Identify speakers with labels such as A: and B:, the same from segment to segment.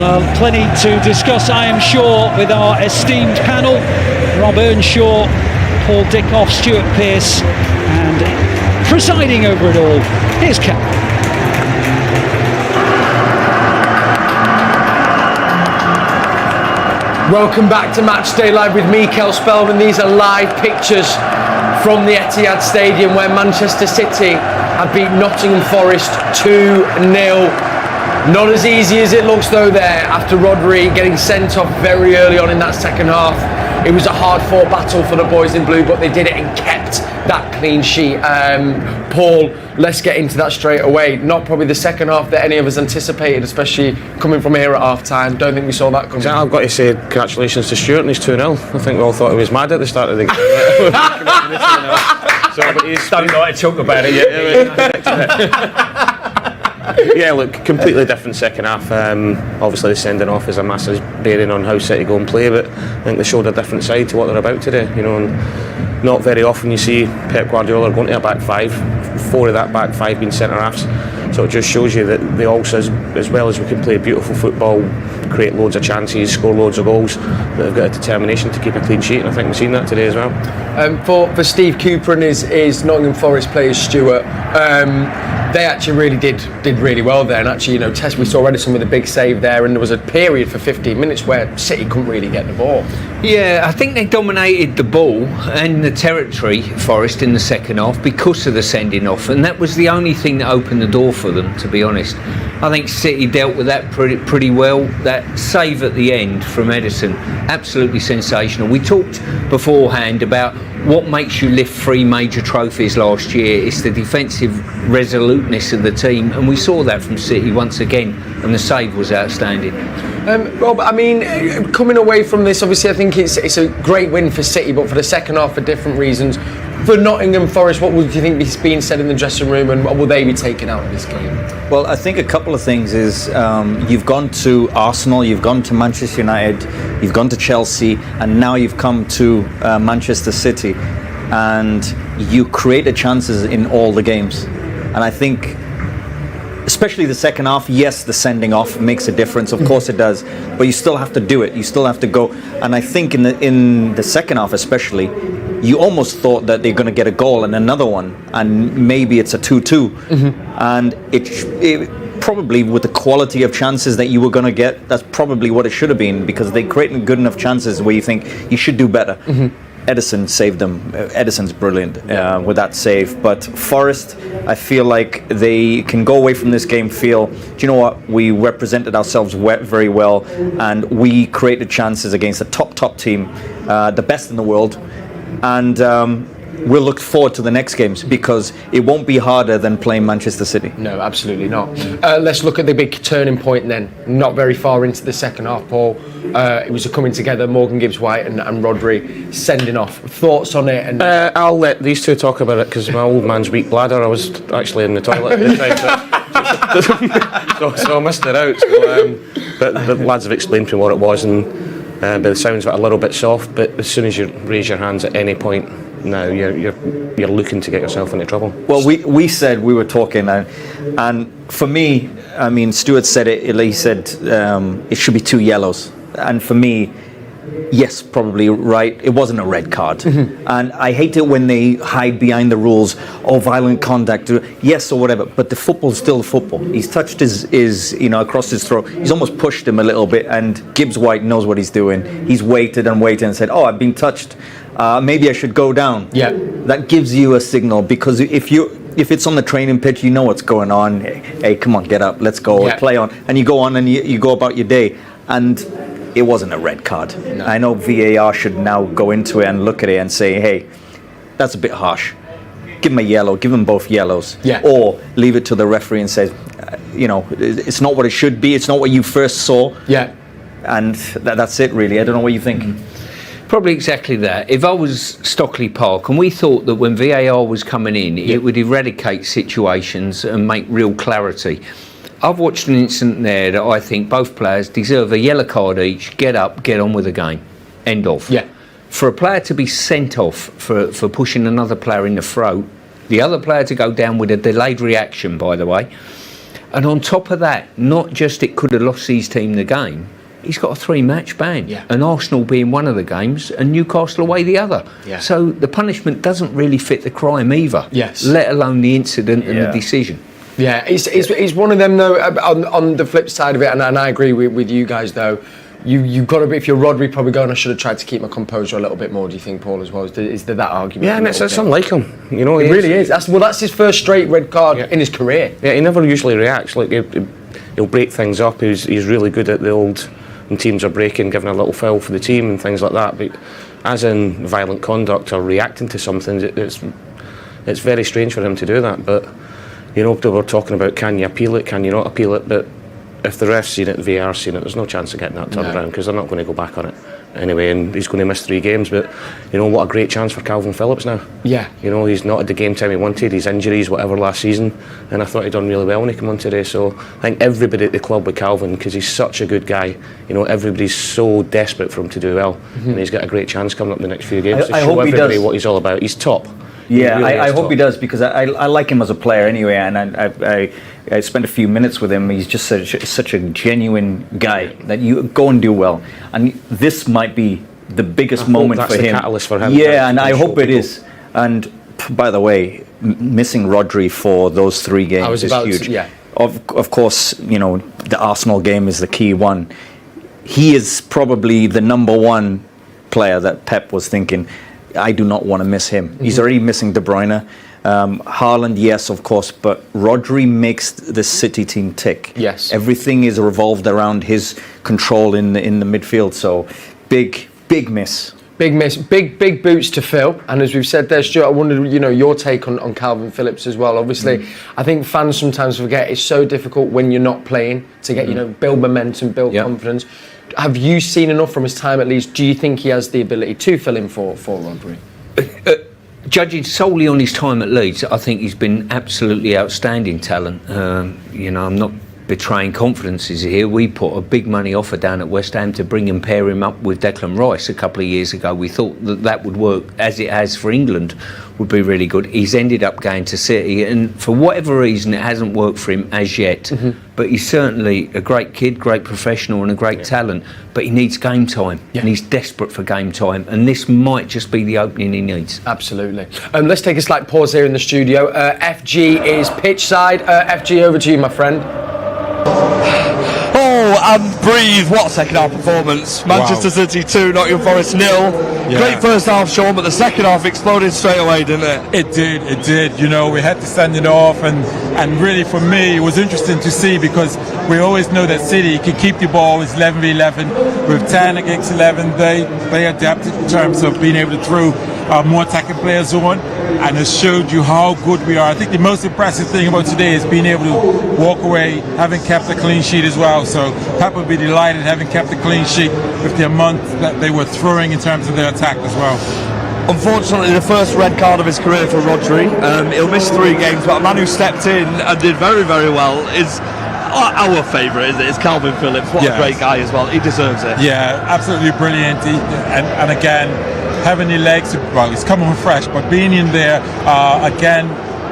A: Plenty to discuss, I am sure, with our esteemed panel. Rob Earnshaw, Paul Dickov, Stuart Pearce, and presiding over it all, here's Cap.
B: Welcome back to Matchday Live with me, Spellman. These are live pictures from the Etihad Stadium where Manchester City have beat Nottingham Forest 2-0. Not as easy as it looks though there, after Rodri getting sent off very early on in that second half. It was a hard-fought battle for the boys in blue, but they did it and kept that clean sheet. Paul, let's get into that straight away. Not probably the second half that any of us anticipated, especially coming from here at half-time. Don't think we saw that coming.
C: I've got to say congratulations to Stuart and his 2-0. I think we all thought he was mad at the start of the game. But he's
D: don't like to talk about it yet.
C: Yeah, look, completely different second half. Obviously the sending off is a massive bearing on how City go and play, but I think they showed a different side to what they're about today, you know, and not very often you see Pep Guardiola going to a back five, 4 of that back 5 being centre halves, so it just shows you that they also, as well as we can play beautiful football, create loads of chances, score loads of goals, that they've got a determination to keep a clean sheet, and I think we've seen that today as well.
B: For Steve Cooper and his Nottingham Forest players, Stuart, they actually really did really well there, and actually, you know, we saw Edison with a big save there, and there was a period for 15 minutes where City couldn't really get the ball.
D: Yeah, I think they dominated the ball and the territory, Forest, in the second half because of the sending off, and that was the only thing that opened the door for them, to be honest. I think City dealt with that pretty well. That save at the end from Edison, absolutely sensational. We talked beforehand about what makes you lift 3 major trophies last year. It's the defensive resoluteness of the team, and we saw that from City once again, and the save was outstanding.
B: Rob, I mean, coming away from this, obviously I think it's a great win for City, but for the second half for different reasons. For Nottingham Forest, what would you think is being said in the dressing room, and what will they be taking out of this game?
E: Well, I think a couple of things is you've gone to Arsenal, you've gone to Manchester United, you've gone to Chelsea, and now you've come to Manchester City, and you created chances in all the games. And I think, especially the second half, yes, the sending off makes a difference, of course it does, but you still have to do it, you still have to go. And I think in the second half especially, you almost thought that they're going to get a goal and another one, and maybe it's a 2-2. And it probably, with the quality of chances that you were going to get, that's probably what it should have been, because they created good enough chances where you think you should do better. Edison saved them. Edison's brilliant with that save. But Forest, I feel like they can go away from this game do you know what, we represented ourselves very well, and we created chances against a top team, the best in the world. And we'll look forward to the next games, because it won't be harder than playing Manchester City.
B: No, absolutely not. Let's look at the big turning point then. Not very far into the second half, Paul. It was a coming together, Morgan Gibbs-White and Rodri sending off. Thoughts on it? And
C: I'll let these two talk about it, because my old man's weak bladder, I was actually in the toilet at the time, so I missed it out. But the lads have explained to me what it was, and by the sounds of it, a little bit soft, but as soon as you raise your hands at any point now, you're looking to get yourself into trouble.
E: Well, we said, we were talking, and for me, I mean, Stuart said it, he said it should be 2 yellows, and for me, yes, probably right, it wasn't a red card. And I hate it when they hide behind the rules, violent contact, yes or whatever, but the football's still football. He's touched his across his throat, he's almost pushed him a little bit, and Gibbs-White knows what he's doing. He's waited and said, I've been touched, maybe I should go down. Yeah, that gives you a signal, because if it's on the training pitch, you know what's going on. Hey, come on, get up, let's go, play on, and you go on and you go about your day. And it wasn't a red card. No. I know VAR should now go into it and look at it and say, hey, that's a bit harsh. Give him a yellow, give them both yellows. Yeah. Or leave it to the referee and say, it's not what it should be, it's not what you first saw. Yeah. And that's it, really. I don't know what you think.
D: Probably exactly that. If I was Stockley Park and we thought that when VAR was coming in, it would eradicate situations and make real clarity. I've watched an incident there that I think both players deserve a yellow card each. Get up, get on with the game. End of. Yeah. For a player to be sent off for pushing another player in the throat, the other player to go down with a delayed reaction, by the way, And on top of that, not just it could have lost his team the game, he's got a 3-match ban.
B: Yeah.
D: And Arsenal being one of the games and Newcastle away the other.
B: Yeah.
D: So the punishment doesn't really fit the crime either.
B: Yes.
D: Let alone the incident and the decision.
B: Yeah, it's one of them though. On the flip side of it, and I agree with you guys though. You've got to be, if you're Rodri, probably going, I should have tried to keep my composure a little bit more. Do you think, Paul, as well? Is there that argument?
C: Yeah, and it's unlike him. You know,
B: it really is. That's his first straight red card in his career.
C: Yeah, he never usually reacts. Like he'll break things up. He's really good at the old, when teams are breaking, giving a little foul for the team and things like that. But as in violent conduct or reacting to something, it's very strange for him to do that. But you know, we're talking about, can you appeal it? Can you not appeal it? But if the ref's seen it, VAR's seen it, there's no chance of getting that turned around, because they're not going to go back on it anyway, and he's going to miss 3 games. But you know, what a great chance for Calvin Phillips now. Yeah. You know, he's not at the game time he wanted, his injuries, whatever, last season, and I thought he'd done really well when he came on today. So I think everybody at the club with Calvin, because he's such a good guy, you know, everybody's so desperate for him to do well, and he's got a great chance coming up in the next few games to show everybody what he's all about. He's top.
E: Yeah, really I hope he does, because I like him as a player anyway, and I spent a few minutes with him. He's just such a genuine guy that you go and do well, and this might be the biggest moment for him.
C: The catalyst for him.
E: Yeah, and I hope it is. And by the way, missing Rodri for those 3 games is huge. Of course, you know, the Arsenal game is the key one. He is probably the number 1 player that Pep was thinking, I do not want to miss him. He's already missing De Bruyne. Haaland, yes, of course, but Rodri makes the City team tick.
B: Yes.
E: Everything is revolved around his control in the midfield. So big miss.
B: Big miss, big boots to fill. And as we've said there, Stuart, I wondered, you know, your take on Calvin Phillips as well. Obviously, I think fans sometimes forget it's so difficult when you're not playing to get, you know, build momentum, build confidence. Have you seen enough from his time at least? Do you think he has the ability to fill in for Rodri?
D: Judging solely on his time at Leeds, I think he's been absolutely outstanding talent. You know, I'm not betraying confidences here. We put a big money offer down at West Ham to bring and pair him up with Declan Rice a couple of years ago. We thought that would work, as it has for England, would be really good. He's ended up going to City, and for whatever reason, it hasn't worked for him as yet. But he's certainly a great kid, great professional, and a great talent. But he needs game time, and he's desperate for game time. And this might just be the opening he needs.
B: Absolutely. Let's take a slight pause here in the studio. FG is pitch side. FG, over to you, my friend.
F: And breathe, what a second half performance. Manchester City 2, Nottingham Forest 0. Great first half, Sean, but the second half exploded straight away, didn't it?
G: It did. You know, we had to send it off, and really for me it was interesting to see, because we always know that City can keep the ball. It's 11v11 with 10 against 11. They adapted in terms of being able to throw more attacking players on, and it showed you how good we are. I think the most impressive thing about today is being able to walk away having kept a clean sheet as well. So Pep would be delighted having kept a clean sheet with the amount that they were throwing in terms of their attack as well.
F: Unfortunately, the first red card of his career for Rodri. He'll miss 3 games, but a man who stepped in and did very, very well is our favourite, isn't it? It's Calvin Phillips. What a great guy as well. He deserves it.
G: Yeah, absolutely brilliant. And again, having the legs, well, he's coming on fresh, but being in there again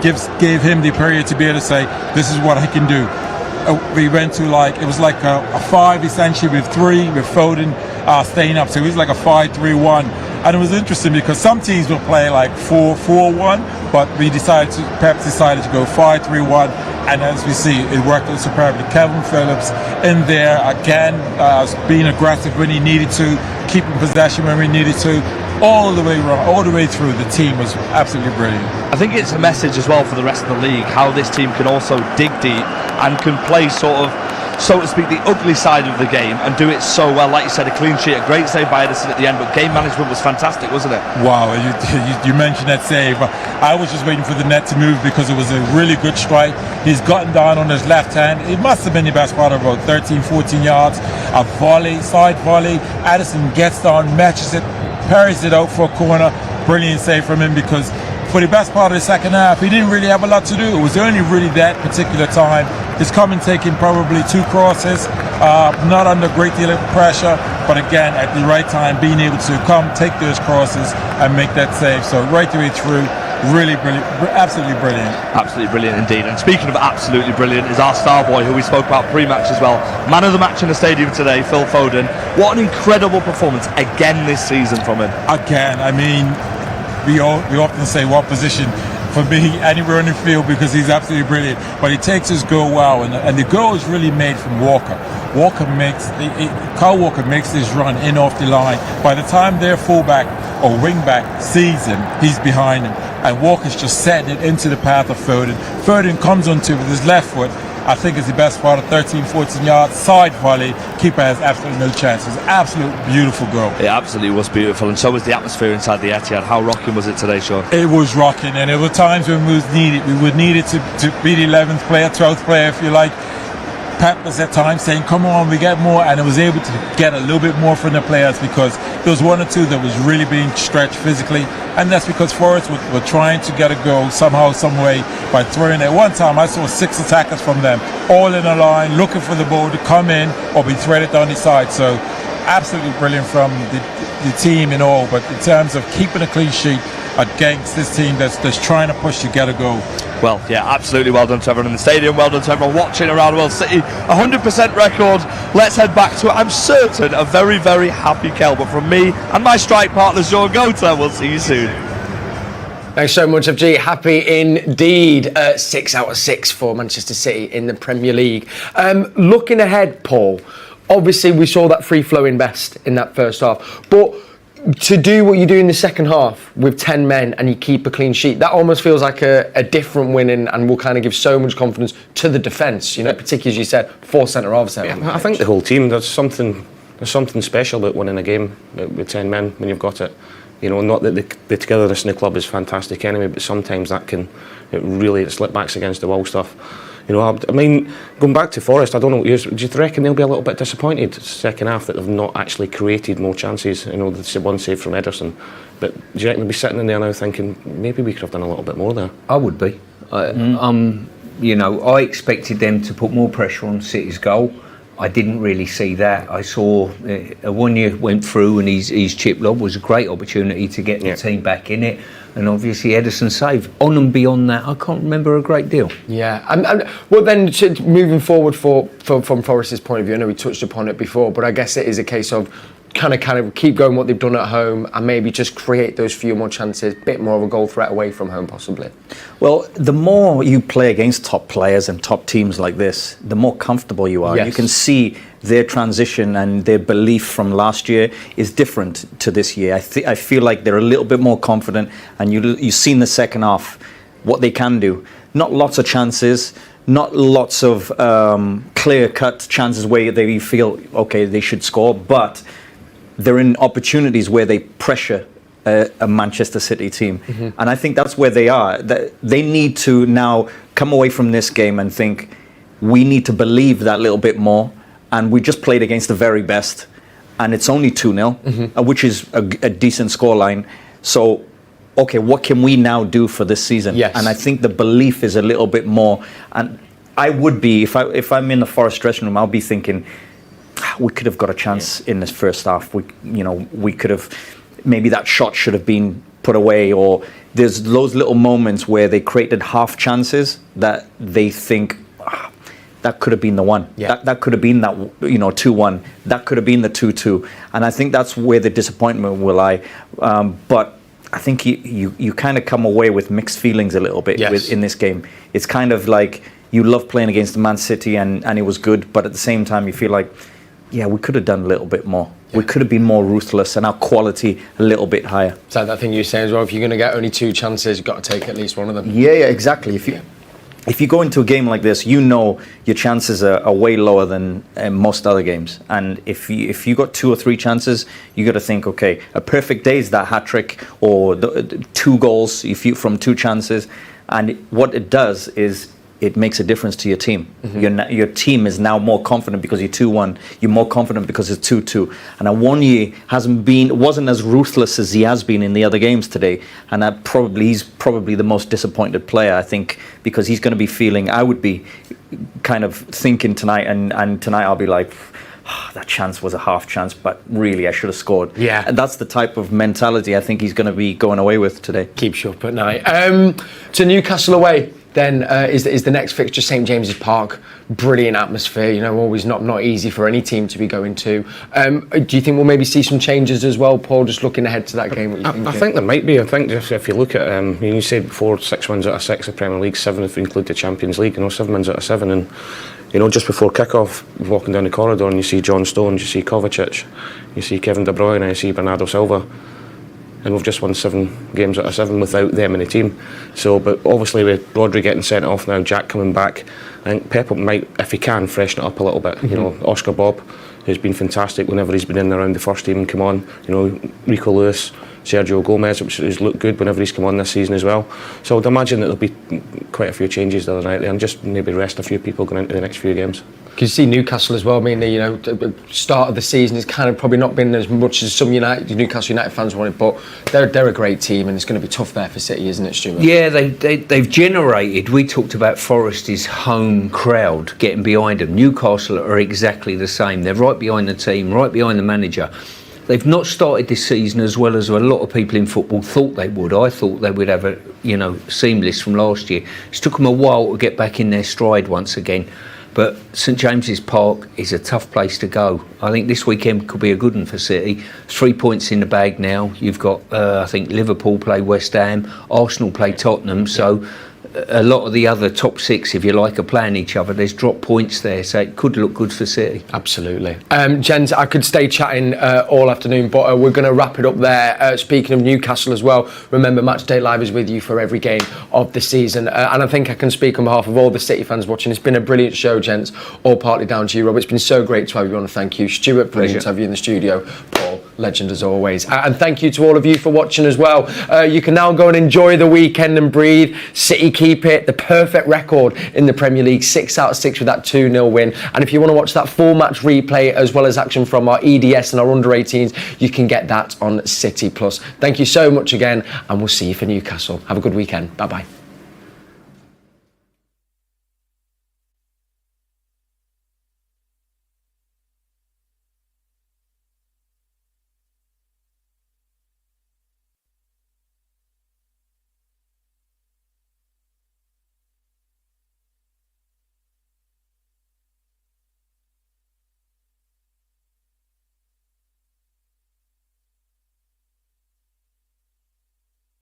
G: gave him the period to be able to say, this is what I can do. We went to it was like a 5 essentially, with 3 with Foden staying up, so it was like a 5-3-1. And it was interesting because some teams will play like 4-4-1, but Pep decided to go 5-3-1, and as we see, it worked out superbly. Calvin Phillips in there again, being aggressive when he needed to, keeping possession when we needed to, all the way through. The team was absolutely brilliant.
F: I think it's a message as well for the rest of the league, how this team can also dig deep and can play sort of, so to speak, the ugly side of the game and do it so well. Like you said, a clean sheet, a great save by Edison at the end, but game management was fantastic, wasn't it?
G: Wow, you mentioned that save. I was just waiting for the net to move because it was a really good strike. He's gotten down on his left hand. It must have been the best part of about 13-14 yards. A volley, side volley. Edison gets down, matches it, parries it out for a corner. Brilliant save from him, because for the best part of the second half, he didn't really have a lot to do. It was only really that particular time. He's come and taken probably 2 crosses, not under a great deal of pressure, but again, at the right time, being able to come, take those crosses and make that save. So right the way through, Really brilliant, absolutely brilliant.
F: Absolutely brilliant indeed. And speaking of absolutely brilliant, is our star boy who we spoke about pre-match as well. Man of the match in the stadium today, Phil Foden. What an incredible performance again this season from him.
G: Again, I mean, we often say what position. For me, anywhere in the field, because he's absolutely brilliant. But he takes his goal well, and the goal is really made from Walker. Kyle Walker makes this run in off the line. By the time their fullback or wingback sees him, he's behind him, and Walker's just setting it into the path of Foden. Foden comes onto it with his left foot. I think it's the best part of 13, 14 yards, side volley. Keeper has absolutely no chance. It's an absolute beautiful goal.
F: It absolutely was beautiful, and so was the atmosphere inside the Etihad. How rocking was it today, Sean?
G: It was rocking, and there were times when we would need it to be the 11th player, 12th player, if you like. Pep was at times saying, come on, we get more, and it was able to get a little bit more from the players, because there was one or two that was really being stretched physically, and that's because Forest were trying to get a goal somehow, some way, by throwing it. One time I saw 6 attackers from them, all in a line, looking for the ball to come in or be threaded down the side. So absolutely brilliant from the team in all, but in terms of keeping a clean sheet against this team that's trying to push to get a goal.
F: Well, yeah, absolutely well done to everyone in the stadium, well done to everyone watching around World City. 100% record. Let's head back to it. I'm certain a very, very happy Kel, but from me and my strike partner, Sean Gota, we'll see you soon.
B: Thanks so much, FG. Happy indeed. 6 out of 6 for Manchester City in the Premier League. Looking ahead, Paul, obviously we saw that free-flowing best in that first half, but to do what you do in the second half with 10 men and you keep a clean sheet, that almost feels like a different win, and will kind of give so much confidence to the defence, you know, particularly as you said, 4 centre-halves there.
C: Yeah, I think the whole team, there's something special about winning a game with 10 men when you've got it. You know, not that the togetherness in the club is fantastic anyway, but sometimes it really slip backs against the wall stuff. You know, I mean, going back to Forest, I don't know, do you reckon they'll be a little bit disappointed second half that they've not actually created more chances? You know, the one save from Ederson, but do you reckon they'll be sitting in there now thinking maybe we could have done a little bit more there?
D: I would be. You know, I expected them to put more pressure on City's goal. I didn't really see that. I saw Awunya went through, and his chip lob was a great opportunity to get the team back in it. And obviously Ederson saved. On and beyond that, I can't remember a great deal. Yeah,
B: and well then, moving forward from Forest's point of view, I know we touched upon it before, but I guess it is a case of kind of keep going what they've done at home and maybe just create those few more chances, bit more of a goal threat away from home possibly.
E: Well, the more you play against top players and top teams like this, the more comfortable you are. Yes. You can see their transition and their belief from last year is different to this year. I feel like they're a little bit more confident, and you've seen the second half what they can do. Not lots of chances, not lots of clear-cut chances where they feel okay they should score, but they're in opportunities where they pressure a Manchester City team. Mm-hmm. And I think that's where they are. They need to now come away from this game and think, we need to believe that little bit more. And we just played against the very best. And it's only 2-0, which is a decent scoreline. So, okay, what can we now do for this season?
B: Yes.
E: And I think the belief is a little bit more. And I would be, if I'm in the Forest dressing room, I'll be thinking, we could have got a chance in this first half. We could have, maybe that shot should have been put away, or there's those little moments where they created half chances that they think that could have been the one. Yeah. That could have been that 2-1. That could have been the 2-2. And I think that's where the disappointment will lie. But I think you kind of come away with mixed feelings a little bit in this game. It's kind of like you love playing against Man City and it was good, but at the same time you feel like, yeah, we could have done a little bit more. Yeah. We could have been more ruthless and our quality a little bit higher.
B: Is that thing you were saying as well? If you're going to get only 2 chances, you've got to take at least one of them.
E: Yeah, exactly. If you go into a game like this, you know your chances are way lower than most other games. And if you got 2 or 3 chances, you got to think, okay, a perfect day is that hat trick or the 2 goals from 2 chances. And what it does is it makes a difference to your team. Mm-hmm. Your team is now more confident because you're 2-1. You're more confident because it's 2-2. And Awunya wasn't as ruthless as he has been in the other games today. And he's probably the most disappointed player, I think, because he's going to be feeling. I would be kind of thinking tonight, and tonight I'll be like, that chance was a half chance, but really I should have scored.
B: Yeah.
E: And that's the type of mentality I think he's going to be going away with today.
B: Keeps you up at night. To Newcastle away then is the next fixture, St James's Park. Brilliant atmosphere, always not easy for any team to be going to. Do you think we'll maybe see some changes as well, Paul, just looking ahead to that game?
C: I think there might be. I think if you look at, you said before, 6 wins out of 6 of Premier League, 7 if you include the Champions League, 7 wins out of 7, and just before kick-off, walking down the corridor and you see John Stones, you see Kovacic, you see Kevin De Bruyne, you see Bernardo Silva, and we've just won 7 games out of 7 without them in the team. So, but obviously with Rodri getting sent off now, Jack coming back, I think Pep might, if he can, freshen it up a little bit. Oscar Bob, who's been fantastic whenever he's been in around the first team, come on. Rico Lewis, Sergio Gomez, which has looked good whenever he's come on this season as well. So I'd imagine that there'll be quite a few changes the other night there, and just maybe rest a few people going into the next few games.
B: You see Newcastle as well. I mean, the start of the season has kind of probably not been as much as some Newcastle United fans wanted, but they're a great team, and it's going to be tough there for City, isn't it, Stuart?
D: Yeah, they've generated. We talked about Forest's home crowd getting behind them. Newcastle are exactly the same. They're right behind the team, right behind the manager. They've not started this season as well as a lot of people in football thought they would. I thought they would have a seamless from last year. It's took them a while to get back in their stride once again. But St James's Park is a tough place to go. I think this weekend could be a good one for City. 3 points in the bag now. You've got, I think, Liverpool play West Ham, Arsenal play Tottenham. So a lot of the other top 6, if you like, are playing each other. There's drop points there, so it could look good for City.
B: Absolutely. Gents, I could stay chatting all afternoon, but we're going to wrap it up there. Speaking of Newcastle as well, remember Matchday Live is with you for every game of the season. And I think I can speak on behalf of all the City fans watching. It's been a brilliant show, gents, all partly down to you, Rob. It's been so great to have you on. Thank you. Stuart, brilliant to have you in the studio. Paul, legend as always. And thank you to all of you for watching as well. You can now go and enjoy the weekend and breathe. City keep it, the perfect record in the Premier League, 6 out of 6 with that 2-0 win. And if you want to watch that full match replay as well as action from our EDS and our under-18s, you can get that on City Plus. Thank you so much again, and we'll see you for Newcastle. Have a good weekend. Bye-bye.